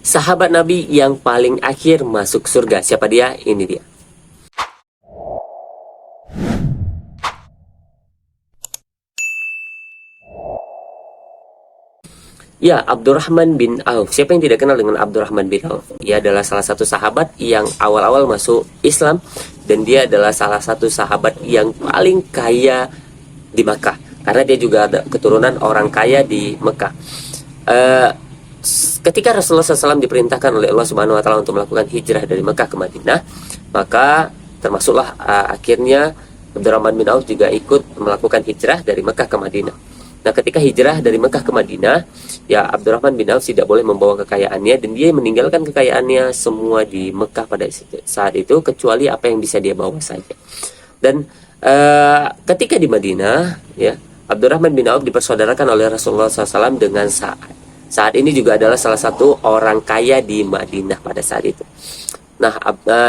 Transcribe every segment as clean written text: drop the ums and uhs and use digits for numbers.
sahabat Nabi yang paling akhir masuk surga. Siapa dia? Ini dia. Ya, Abdurrahman bin Auf. Siapa yang tidak kenal dengan Abdurrahman bin Auf? Ia adalah salah satu sahabat yang awal-awal masuk Islam, dan dia adalah salah satu sahabat yang paling kaya di Mekah, karena dia juga ada keturunan orang kaya di Mekah. Ketika Rasulullah SAW diperintahkan oleh Allah Subhanahu Wa Taala untuk melakukan hijrah dari Mekah ke Madinah, maka termasuklah akhirnya Abdurrahman bin Auf juga ikut melakukan hijrah dari Mekah ke Madinah. Nah, ketika hijrah dari Mekah ke Madinah, ya Abdurrahman bin Auf tidak boleh membawa kekayaannya, dan dia meninggalkan kekayaannya semua di Mekah pada saat itu, kecuali apa yang bisa dia bawa saja. Dan ketika di Madinah, ya Abdurrahman bin Auf dipersaudarakan oleh Rasulullah SAW dengan Sa'ad. Sa'ad ini juga adalah salah satu orang kaya di Madinah pada saat itu. Nah,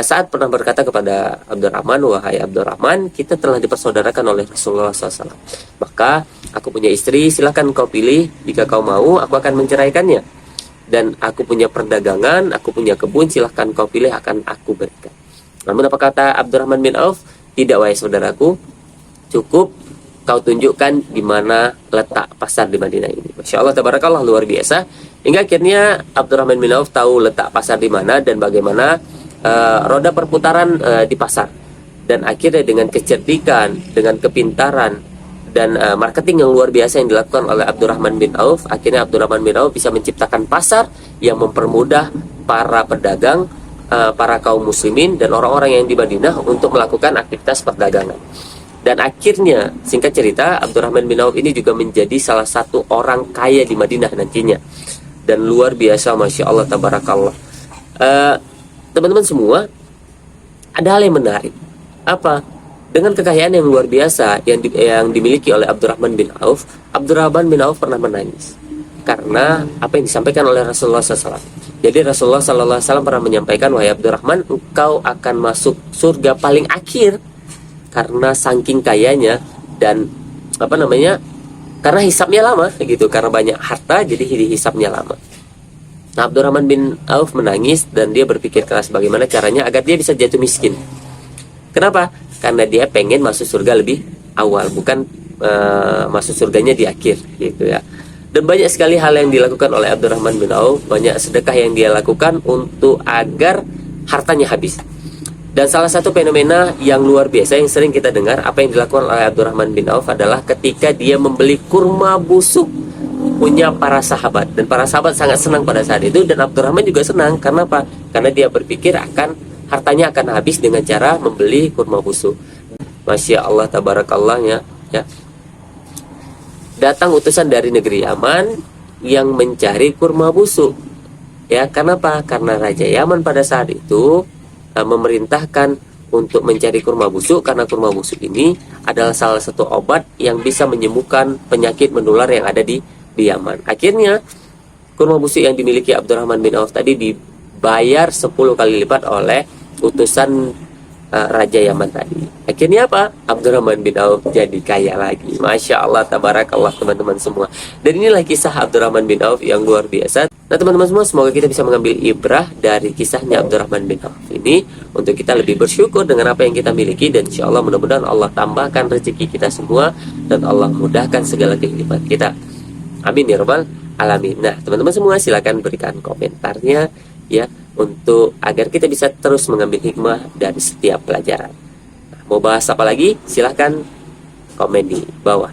Sa'ad pernah berkata kepada Abdurrahman, "Wahai Abdurrahman, kita telah dipersaudarakan oleh Rasulullah SAW. Maka aku punya istri, silahkan kau pilih. Jika kau mau, aku akan menceraikannya. Dan aku punya perdagangan, aku punya kebun, silahkan kau pilih, akan aku berikan." Namun apa kata Abdurrahman bin Auf? "Tidak, wahai saudaraku, cukup kau tunjukkan di mana letak pasar di Madinah ini." Masya Allah, tabarakallah, luar biasa. Hingga akhirnya Abdurrahman bin Auf tahu letak pasar di mana dan bagaimana roda perputaran di pasar. Dan akhirnya dengan kecerdikan, dengan kepintaran, dan marketing yang luar biasa yang dilakukan oleh Abdurrahman bin Auf, akhirnya Abdurrahman bin Auf bisa menciptakan pasar yang mempermudah para pedagang, para kaum muslimin dan orang-orang yang di Madinah untuk melakukan aktivitas perdagangan. Dan akhirnya, singkat cerita, Abdurrahman bin Auf ini juga menjadi salah satu orang kaya di Madinah nantinya. Dan luar biasa, Masya Allah, tabarakallah. Teman-teman semua, ada hal yang menarik. Apa? Dengan kekayaan yang luar biasa yang dimiliki oleh Abdurrahman bin Auf, Abdurrahman bin Auf pernah menangis karena apa yang disampaikan oleh Rasulullah SAW. Jadi Rasulullah SAW pernah menyampaikan, "Wahai Abdurrahman, engkau akan masuk surga paling akhir karena saking kayanya dan karena hisapnya lama gitu, karena banyak harta jadi hisapnya lama." Nah, Abdurrahman bin Auf menangis dan dia berpikir keras bagaimana caranya agar dia bisa jatuh miskin. Kenapa? Karena dia pengen masuk surga lebih awal, bukan masuk surganya di akhir gitu ya. Dan banyak sekali hal yang dilakukan oleh Abdurrahman bin Auf, banyak sedekah yang dia lakukan untuk agar hartanya habis. Dan salah satu fenomena yang luar biasa yang sering kita dengar, apa yang dilakukan oleh Abdurrahman bin Auf adalah ketika dia membeli kurma busuk punya para sahabat, dan para sahabat sangat senang pada saat itu, dan Abdurrahman juga senang. Karena apa? Karena dia berpikir hartanya akan habis dengan cara membeli kurma busuk. Masya Allah, tabarakallah, ya. Datang utusan dari negeri Yaman yang mencari kurma busuk. Ya, kenapa? Karena Raja Yaman pada saat itu memerintahkan untuk mencari kurma busuk, karena kurma busuk ini adalah salah satu obat yang bisa menyembuhkan penyakit menular yang ada di Yaman. Akhirnya kurma busuk yang dimiliki Abdurrahman bin Auf tadi dibayar 10 kali lipat oleh utusan Raja Yaman tadi. Akhirnya apa? Abdurrahman bin Auf jadi kaya lagi. Masya Allah, tabarakallah, teman-teman semua. Dan inilah kisah Abdurrahman bin Auf yang luar biasa. Nah, teman-teman semua, semoga kita bisa mengambil ibrah dari kisahnya Abdurrahman bin Auf ini untuk kita lebih bersyukur dengan apa yang kita miliki, dan insya Allah mudah-mudahan Allah tambahkan rezeki kita semua dan Allah mudahkan segala kehidupan kita. Amin ya rabbal alamin. Nah, teman-teman semua, silakan berikan komentarnya ya, untuk agar kita bisa terus mengambil hikmah dari setiap pelajaran. Nah, mau bahas apa lagi? Silahkan komen di bawah.